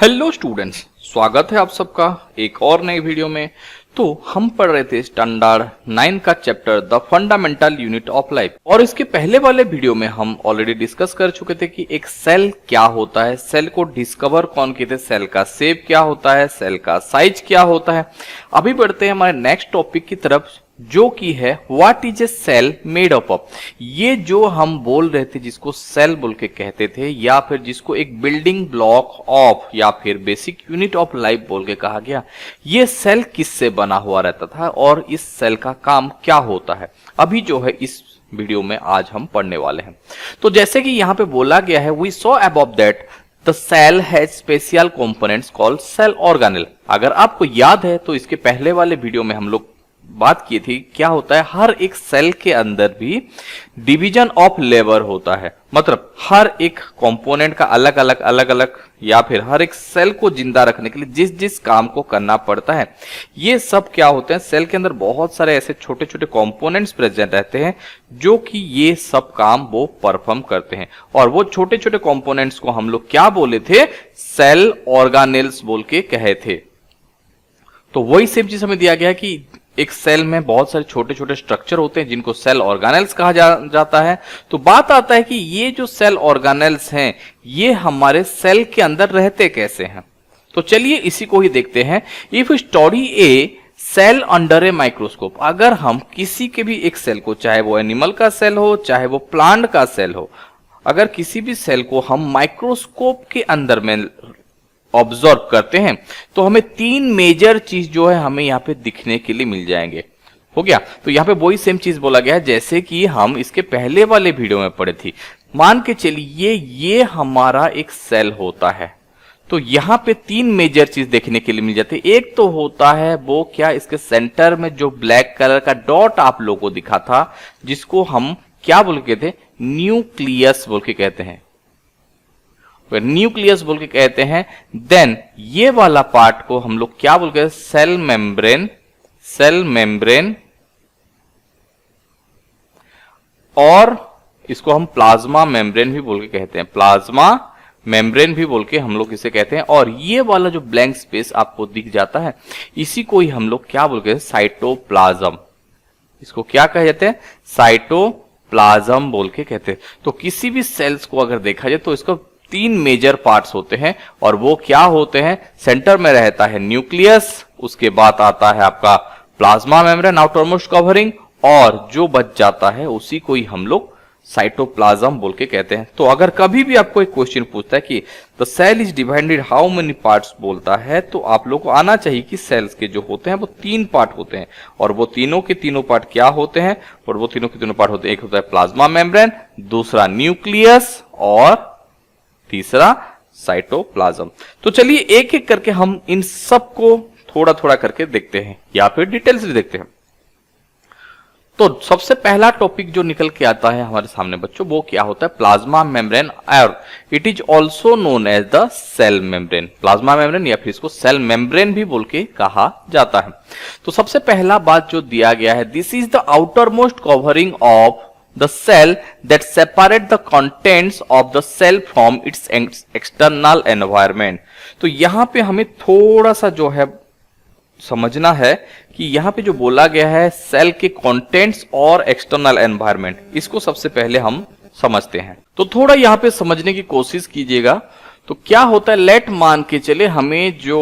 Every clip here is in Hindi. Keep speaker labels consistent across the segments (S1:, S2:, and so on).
S1: हेलो स्टूडेंट्स, स्वागत है आप सबका एक और नई वीडियो में। तो हम पढ़ रहे थे स्टैंडर्ड 9 का chapter the fundamental unit of life, और इसके पहले वाले वीडियो में हम ऑलरेडी डिस्कस कर चुके थे कि एक सेल क्या होता है, सेल को डिस्कवर कौन किए थे, सेल का शेप क्या होता है, सेल का साइज क्या होता है। अभी बढ़ते हैं हमारे नेक्स्ट टॉपिक की तरफ, जो की है what is a cell made up of. ये जो हम बोल रहे थे जिसको सेल बोल के कहते थे, या फिर जिसको एक बिल्डिंग ब्लॉक ऑफ या फिर बेसिक यूनिट ऑफ लाइफ बोल के कहा गया, ये सेल किससे बना हुआ रहता था और इस सेल का काम क्या होता है, अभी जो है इस वीडियो में आज हम पढ़ने वाले हैं। तो जैसे कि यहाँ पे बोला गया है, we saw above that the cell has special components called cell organelle. अगर आपको याद है तो इसके पहले वाले वीडियो में हम लोग बात की थी क्या होता है, हर एक सेल के अंदर भी डिवीजन ऑफ लेबर होता है। मतलब हर एक कंपोनेंट का अलग अलग या फिर हर एक सेल को जिंदा रखने के लिए जिस जिस काम को करना पड़ता है, ये सब क्या होते हैं, सेल के अंदर बहुत सारे ऐसे छोटे छोटे कंपोनेंट्स प्रेजेंट रहते हैं जो कि ये सब काम वो परफॉर्म करते हैं। और वो छोटे छोटे कंपोनेंट्स को हम लोग क्या बोले थे, सेल ऑर्गेनेल्स बोल के कहे थे। तो वही सेम चीज हमें दिया गया है कि एक सेल में बहुत सारे छोटे छोटे स्ट्रक्चर होते हैं जिनको सेल ऑर्गेनेल्स कहा जाता है। तो बात आता है कि ये जो सेल ऑर्गेनेल्स हैं ये हमारे सेल के अंदर रहते कैसे हैं। तो चलिए इसी को ही देखते हैं। If study a cell under a microscope, अगर हम किसी के भी एक सेल को, चाहे वो एनिमल का सेल हो चाहे वो प्लांट का सेल हो, अगर किसी भी सेल को हम माइक्रोस्कोप के अंदर में ऑब्जर्व करते हैं तो हमें तीन मेजर चीज जो है हमें यहाँ पे दिखने के लिए मिल जाएंगे। हो गया। तो यहाँ पे वही सेम चीज बोला गया है जैसे कि हम इसके पहले वाले वीडियो में पढ़े थी। मान के चलिए ये हमारा एक सेल होता है, तो यहाँ पे तीन मेजर चीज देखने के लिए मिल जाती है। एक तो होता है वो क्या, इसके सेंटर में जो ब्लैक कलर का डॉट आप लोगों को दिखा था, जिसको हम क्या बोल के थे, न्यूक्लियस बोल के कहते हैं, न्यूक्लियस बोल के कहते हैं। देन ये वाला पार्ट को हम लोग क्या बोल के, सेल मेम्ब्रेन, सेल मेम्ब्रेन, और इसको हम प्लाज्मा मेम्ब्रेन भी बोल के कहते हैं, प्लाज्मा मेम्ब्रेन भी बोल के हम लोग इसे कहते हैं। और ये वाला जो ब्लैंक स्पेस आपको दिख जाता है, इसी को ही हम लोग क्या बोल के, साइटोप्लाज्म, इसको क्या कहे जाते हैं, साइटोप्लाज्म बोल के कहते हैं। तो किसी भी सेल्स को अगर देखा जाए तो इसको तीन मेजर पार्ट्स होते हैं, और वो क्या होते हैं, सेंटर में रहता है न्यूक्लियस, उसके बाद आता है आपका plasma membrane outer most covering, और जो बच जाता है उसी को ही हम लोग साइटोप्लाज्म बोल के कहते हैं। तो अगर कभी भी आपको एक क्वेश्चन पूछता है कि the cell is divided how many parts बोलता है, तो आप लोग को आना चाहिए कि सेल्स के जो होते हैं वो तीन पार्ट होते हैं, और वो तीनों के तीनों पार्ट क्या होते हैं, और वो तीनों के तीनों पार्ट होते हैं, एक होता है प्लाज्मा मेम्ब्रेन, दूसरा न्यूक्लियस, और तीसरा साइटोप्लाज्म। तो चलिए एक एक करके हम इन सब को थोड़ा थोड़ा करके देखते हैं, या फिर डिटेल से देखते हैं। तो सबसे पहला टॉपिक जो निकल के आता है हमारे सामने बच्चों, वो क्या होता है, प्लाज्मा मेम्ब्रेन, और it is also known as the cell membrane. Plasma membrane या फिर इसको सेल मेम्ब्रेन भी बोल के कहा जाता है। तो सबसे पहला बात जो दिया गया है, this is the outer most covering of the cell that separate the contents of the cell from its external environment। तो यहां पे हमें थोड़ा सा जो है समझना है कि यहां पे जो बोला गया है सेल के कंटेंट्स और एक्सटर्नल एनवायरनमेंट, इसको सबसे पहले हम समझते हैं। तो थोड़ा यहां पे समझने की कोशिश कीजिएगा। तो क्या होता है, लेट मान के चले हमें जो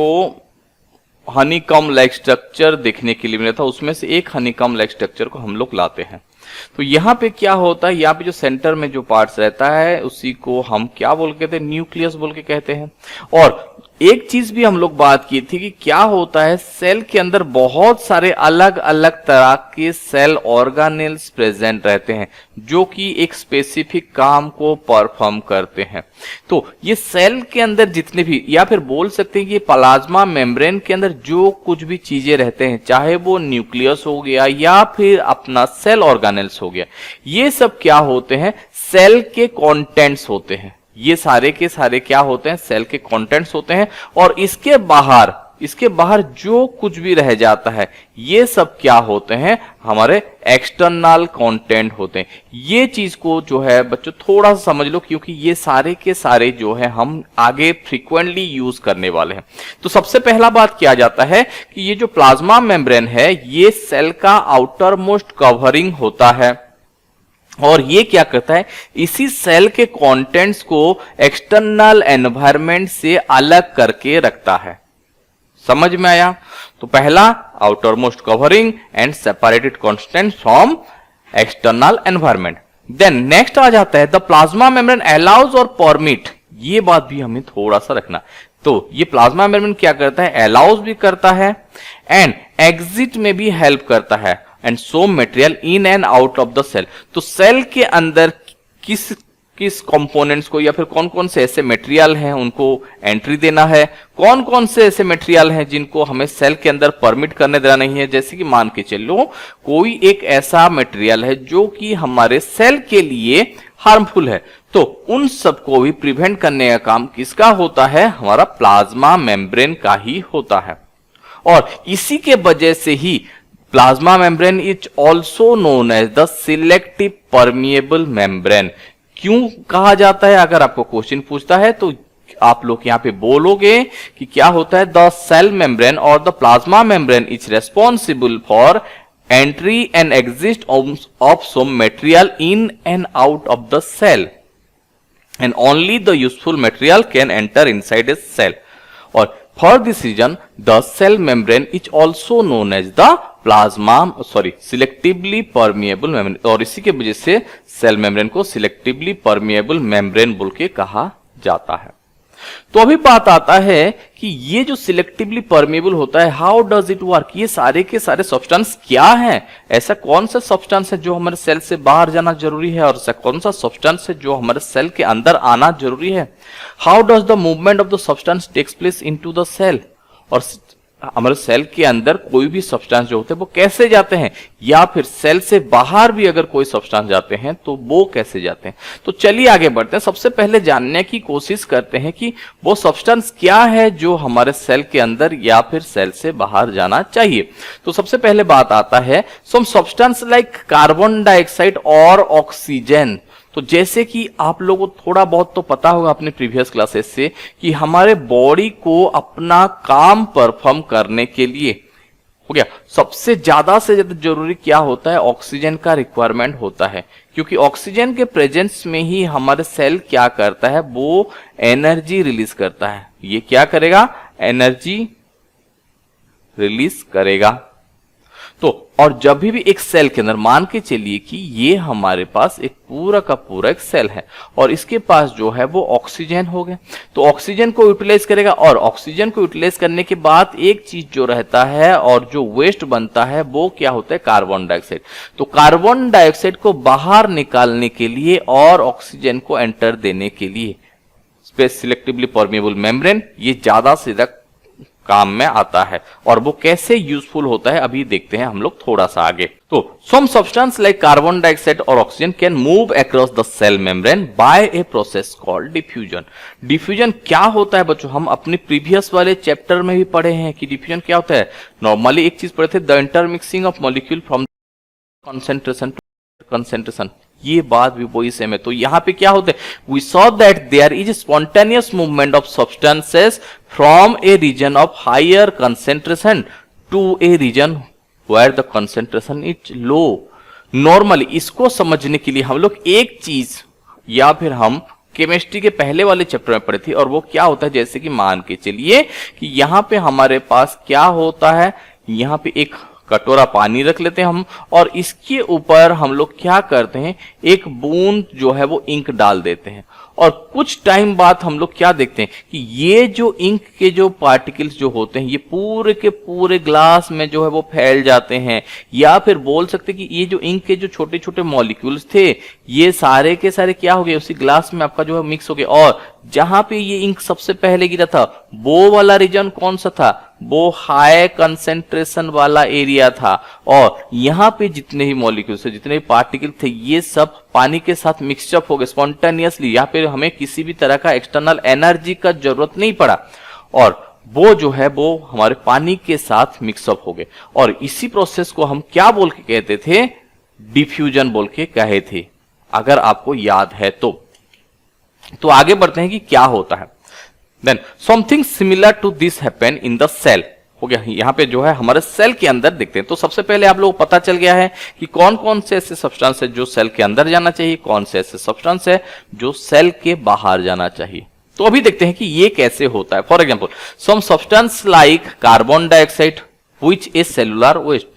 S1: हनीकॉम लाइक स्ट्रक्चर देखने के लिए मिला था, उसमें से एक हनीकॉम लाइक स्ट्रक्चर को हम लोग लाते हैं। तो यहाँ पे क्या होता है, यहाँ पे जो सेंटर में जो पार्ट्स रहता है उसी को हम क्या बोल के कहते हैं, न्यूक्लियस बोल के कहते हैं। और एक चीज भी हम लोग बात की थी कि क्या होता है, सेल के अंदर बहुत सारे अलग अलग तरह के सेल ऑर्गेनेल्स प्रेजेंट रहते हैं जो कि एक स्पेसिफिक काम को परफॉर्म करते हैं। तो ये सेल के अंदर जितने भी, या फिर बोल सकते हैं कि प्लाज्मा मेम्ब्रेन के अंदर जो कुछ भी चीजें रहते हैं, चाहे वो न्यूक्लियस हो गया या फिर अपना सेल ऑर्गेनेल्स हो गया, ये सब क्या होते हैं, सेल के कंटेंट्स होते हैं। ये सारे के सारे क्या होते हैं, सेल के कंटेंट्स होते हैं। और इसके बाहर इसके बाहर जो कुछ भी रह जाता है ये सब क्या होते हैं, हमारे एक्सटर्नल कंटेंट होते हैं। ये चीज को जो है बच्चों थोड़ा सा समझ लो, क्योंकि ये सारे के सारे जो है हम आगे फ्रीक्वेंटली यूज करने वाले हैं। तो सबसे पहला बात किया जाता है कि ये जो प्लाज्मा मेम्ब्रेन है ये सेल का आउटर मोस्ट कवरिंग होता है, और ये क्या करता है, इसी सेल के कंटेंट्स को एक्सटर्नल एनवायरनमेंट से अलग करके रखता है। समझ में आया? तो पहला outermost covering and separated constant from external environment. Then next आ जाता है द प्लाज्मा मेम्ब्रेन अलाउज और परमिट। ये बात भी हमें थोड़ा सा रखना। तो ये प्लाज्मा मेम्ब्रेन क्या करता है, अलाउज भी करता है एंड एग्जिट में भी हेल्प करता है, and so material in and out of the cell. तो सेल के अंदर किस किस कंपोनेंट्स को या फिर कौन कौन से ऐसे मटेरियल हैं उनको एंट्री देना है, कौन कौन से ऐसे मटेरियल हैं जिनको हमें सेल के अंदर परमिट करने देना नहीं है। जैसे कि मान के चलो कोई एक ऐसा मटेरियल है जो कि हमारे सेल के लिए हार्मफुल है, तो उन सबको भी प्रिवेंट करने का काम किसका होता है, हमारा प्लाज्मा मेम्ब्रेन का ही होता है। और इसी के वजह से ही plasma membrane is also known as the selective permeable membrane. क्यों कहा जाता है, अगर आपको क्वेश्चन पूछता है तो आप लोग यहां पे बोलोगे कि क्या होता है, द सेल मेम्ब्रेन और the plasma membrane is responsible for entry and exit of some material in and out of the cell, and only the useful material can enter inside a cell. Or for this reason the cell membrane is also known as the selectively permeable membrane. और इसी के वजह से सेल मेम्ब्रेन को सिलेक्टिवली परमिएबल मेम्ब्रेन बोल के कहा जाता है। तो अभी बात आता है कि ये जो सिलेक्टिवली परमिएबल होता है, हाउ डज इट वर्क, ये सारे के सारे सब्सटेंस क्या हैं, ऐसा कौन सा सब्सटेंस है जो हमारे सेल से बाहर जाना जरूरी है और ऐसा कौन सा सब्सटेंस है जो हमारे सेल के अंदर आना जरूरी है। How does the movement of the substance takes place into the cell, और हमारे सेल के अंदर कोई भी सब्सटेंस जो होते हैं वो कैसे जाते हैं, या फिर सेल से बाहर भी अगर कोई सब्सटेंस जाते हैं तो वो कैसे जाते हैं। तो चलिए आगे बढ़ते हैं। सबसे पहले जानने की कोशिश करते हैं कि वो सब्सटेंस क्या है जो हमारे सेल के अंदर या फिर सेल से बाहर जाना चाहिए। तो सबसे पहले बात आता है some substance like carbon dioxide और ऑक्सीजन। तो जैसे कि आप लोगों को थोड़ा बहुत तो पता होगा अपने प्रीवियस क्लासेस से कि हमारे बॉडी को अपना काम परफॉर्म करने के लिए हो गया सबसे ज्यादा से ज्यादा जरूरी क्या होता है, ऑक्सीजन का रिक्वायरमेंट होता है, क्योंकि ऑक्सीजन के प्रेजेंस में ही हमारे सेल क्या करता है, वो एनर्जी रिलीज करता है। ये क्या करेगा, एनर्जी रिलीज करेगा। तो और जब भी एक सेल के अंदर मान के चलिए कि ये हमारे पास एक पूरा का पूरा एक सेल है और इसके पास जो है वो ऑक्सीजन हो गया, तो ऑक्सीजन को यूटिलाइज करेगा, और ऑक्सीजन को यूटिलाइज करने के बाद एक चीज जो रहता है और जो वेस्ट बनता है वो क्या होता है, कार्बन डाइऑक्साइड। तो कार्बन डाइऑक्साइड को बाहर निकालने के लिए और ऑक्सीजन को एंटर देने के लिए सिलेक्टिवली परमिएबल मेम्ब्रेन ये ज्यादा से ज्यादा काम में आता है। और वो कैसे यूजफुल होता है अभी देखते हैं हम लोग थोड़ा सा आगे। तो some substance like carbon dioxide और oxygen can move across the cell membrane by a process called diffusion. Diffusion क्या होता है बच्चों, हम अपने प्रीवियस वाले चैप्टर में भी पढ़े हैं कि डिफ्यूजन क्या होता है। नॉर्मली एक चीज पढ़े थे, the intermixing of molecule from concentration to concentration, ये बात भी वही सेम है। तो यहां पे क्या होता है, we saw that there is spontaneous movement of substances from a region of higher concentration to a region where the concentration is low. Normally इसको समझने के लिए हम लोग एक चीज या फिर हम केमिस्ट्री के पहले वाले चैप्टर में पढ़े थे, और वो क्या होता है, जैसे कि मान के चलिए कि यहां पे हमारे पास क्या होता है, यहां पे एक कटोरा पानी रख लेते हैं हम, और इसके ऊपर हम लोग क्या करते हैं, एक बूंद जो है वो इंक डाल देते हैं, और कुछ टाइम बाद हम लोग क्या देखते हैं कि ये जो इंक के जो पार्टिकल्स जो होते हैं ये पूरे के पूरे ग्लास में जो है वो फैल जाते हैं, या फिर बोल सकते हैं कि ये जो इंक के जो छोटे छोटे मॉलिक्यूल्स थे ये सारे के सारे क्या हो गए, उसी ग्लास में आपका जो है मिक्स हो गए। और जहां पे ये इंक सबसे पहले गिरा था वो वाला रीजन कौन सा था, वो हाई कंसेंट्रेशन वाला एरिया था, और यहाँ पे जितने ही मॉलिक्यूल्स थे, जितने भी पार्टिकल थे, ये सब पानी के साथ मिक्सअप हो गए स्पॉन्टेनियसली। यहाँ पे हमें किसी भी तरह का एक्सटर्नल एनर्जी का जरूरत नहीं पड़ा, और वो जो है वो हमारे पानी के साथ मिक्सअप हो गए, और इसी प्रोसेस को हम क्या बोल के कहते थे, डिफ्यूजन बोल के कहे थे, अगर आपको याद है तो आगे बढ़ते हैं कि क्या होता है। Then something similar to this happen in the cell, हो गया। यहां पे जो है हमारे सेल के अंदर देखते हैं। तो सबसे पहले आप लोगों को पता चल गया है कि कौन कौन से ऐसे सब्सटेंस है जो सेल के अंदर जाना चाहिए, कौन से ऐसे सब्सटेंस है जो सेल के बाहर जाना चाहिए। तो अभी देखते हैं कि ये कैसे होता है। For example some substance like carbon dioxide which is cellular waste,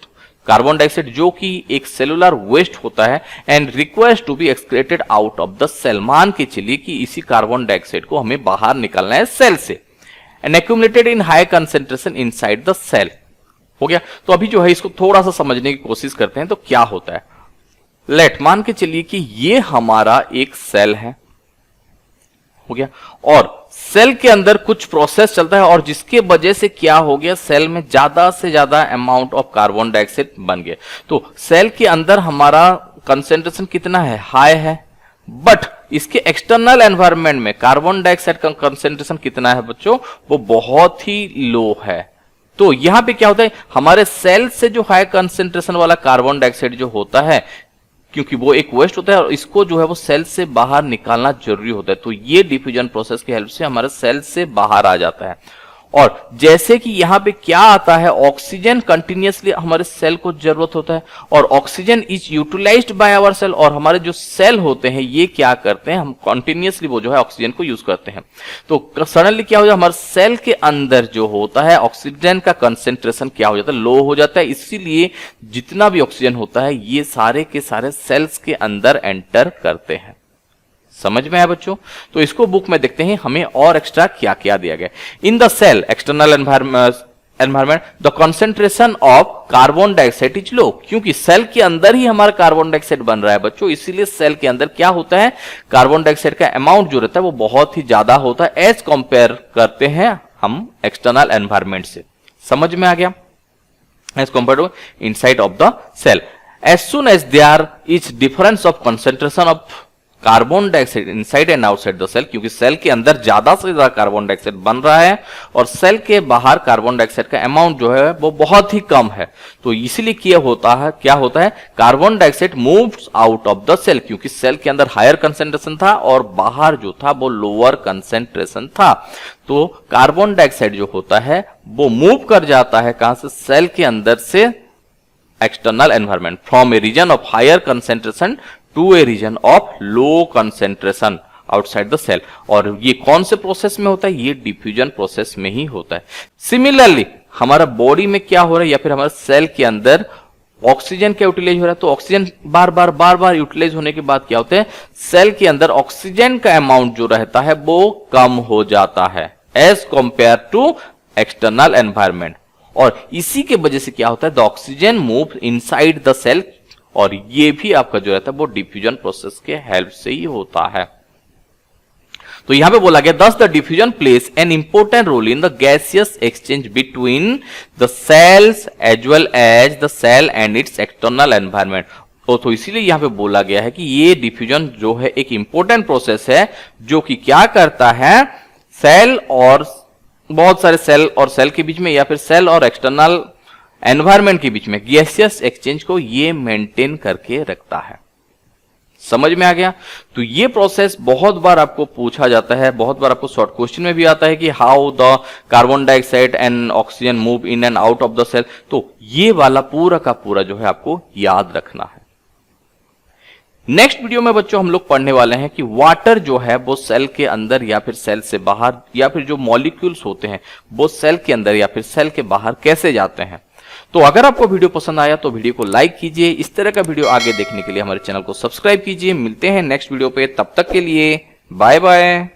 S1: carbon dioxide जो कि एक सेलुलर वेस्ट होता है, and requires to be excreted out of the cell. मान के चलिए कि इसी कार्बन डाइऑक्साइड को हमें बाहर निकालना है सेल से, and accumulated in high concentration inside the cell, हो गया। तो अभी जो है इसको थोड़ा सा समझने की कोशिश करते हैं। तो क्या होता है, लेट मान के चलिए कि ये हमारा एक सेल है, हो गया, और सेल के अंदर कुछ प्रोसेस चलता है, और जिसके वजह से क्या हो गया, सेल में ज्यादा से ज्यादा अमाउंट ऑफ कार्बन डाइऑक्साइड बन गया। तो सेल के अंदर हमारा कंसेंट्रेशन कितना है, हाई है, बट इसके एक्सटर्नल एनवायरनमेंट में कार्बन डाइऑक्साइड का कंसेंट्रेशन कितना है बच्चों, वो बहुत ही लो है। तो यहां पे क्या होता है, हमारे सेल से जो हाई कंसेंट्रेशन वाला कार्बन डाइऑक्साइड जो होता है, क्योंकि वो एक वेस्ट होता है और इसको जो है वो सेल से बाहर निकालना जरूरी होता है, तो ये डिफ्यूजन प्रोसेस की हेल्प से हमारे सेल से बाहर आ जाता है। और जैसे कि यहां पे क्या आता है, ऑक्सीजन कंटिन्यूअसली हमारे सेल को जरूरत होता है, और oxygen is utilized by our cell, और हमारे जो सेल होते हैं ये क्या करते हैं, हम कंटिन्यूअसली वो जो है ऑक्सीजन को यूज करते हैं। तो सडनली क्या हो जाता है, हमारे सेल के अंदर जो होता है ऑक्सीजन का कंसेंट्रेशन क्या हो जाता है, लो हो जाता है। इसीलिए जितना भी ऑक्सीजन होता है ये सारे के सारे सेल्स के अंदर एंटर करते हैं। समझ में आया बच्चों? तो इसको बुक में देखते हैं हमें और एक्स्ट्रा क्या क्या दिया गया। In the cell external environment the concentration of carbon dioxide is low, क्योंकि सेल के अंदर ही हमारा कार्बन डाइऑक्साइड बन रहा है बच्चों, इसीलिए सेल के अंदर क्या होता है, कार्बन डाइऑक्साइड का अमाउंट जो रहता है वो बहुत ही ज्यादा होता है एज कंपेयर करते हैं हम एक्सटर्नल एनवायरनमेंट से। समझ में आ गया? As compare to inside of the cell, as soon as there is difference of concentration of carbon dioxide inside and outside the cell, क्योंकि सेल के अंदर ज्यादा से ज्यादा कार्बन डाइऑक्साइड बन रहा है और सेल के बाहर कार्बन डाइऑक्साइड का अमाउंट जो है वो बहुत ही कम है, तो इसलिए क्या होता है carbon dioxide moves out of the cell, क्योंकि सेल के अंदर हायर कंसेंट्रेशन था और बाहर जो था वो लोअर कंसेंट्रेशन था। तो कार्बन डाइऑक्साइड जो होता है वो मूव कर जाता है कहां से, सेल के अंदर से external environment, from a region of higher concentration to a region of low concentration outside the cell. और ये कौन से प्रोसेस में होता है, ये डिफ्यूजन प्रोसेस में ही होता है। सिमिलरली हमारा बॉडी में क्या हो रहा है, या फिर हमारे सेल के अंदर ऑक्सीजन का यूटिलाइज हो रहा है, तो ऑक्सीजन बार बार यूटिलाइज होने के बाद क्या होता है, सेल के अंदर ऑक्सीजन का अमाउंट जो रहता है वो कम हो जाता है as compare to external environment, और इसी के वजह से क्या होता है, the oxygen move inside the cell, और ये भी आपका जो रहता है वो डिफ्यूजन प्रोसेस के हेल्प से ही होता है। तो यहां पे बोला गया thus the diffusion plays an important role in the gaseous exchange between the cells as well as the cell and its external environment. तो इसीलिए यहां पे बोला गया है कि ये डिफ्यूजन जो है एक इंपॉर्टेंट प्रोसेस है जो कि क्या करता है, सेल और बहुत सारे सेल और सेल के बीच में, या फिर सेल और एक्सटर्नल एनवायरनमेंट के बीच में गैसियस एक्सचेंज को ये मेंटेन करके रखता है। समझ में आ गया? तो ये प्रोसेस बहुत बार आपको पूछा जाता है, बहुत बार आपको शॉर्ट क्वेश्चन में भी आता है कि how the carbon dioxide and oxygen move in and out of the cell. तो ये वाला पूरा का पूरा जो है आपको याद रखना है। नेक्स्ट वीडियो में बच्चों हम लोग पढ़ने वाले हैं कि वाटर जो है वो सेल के अंदर या फिर सेल से बाहर, या फिर जो मॉलिक्यूल्स होते हैं वो सेल के अंदर या फिर सेल के बाहर कैसे जाते हैं। तो अगर आपको वीडियो पसंद आया तो वीडियो को लाइक कीजिए। इस तरह का वीडियो आगे देखने के लिए हमारे चैनल को सब्सक्राइब कीजिए। मिलते हैं नेक्स्ट वीडियो पे, तब तक के लिए बाय बाय।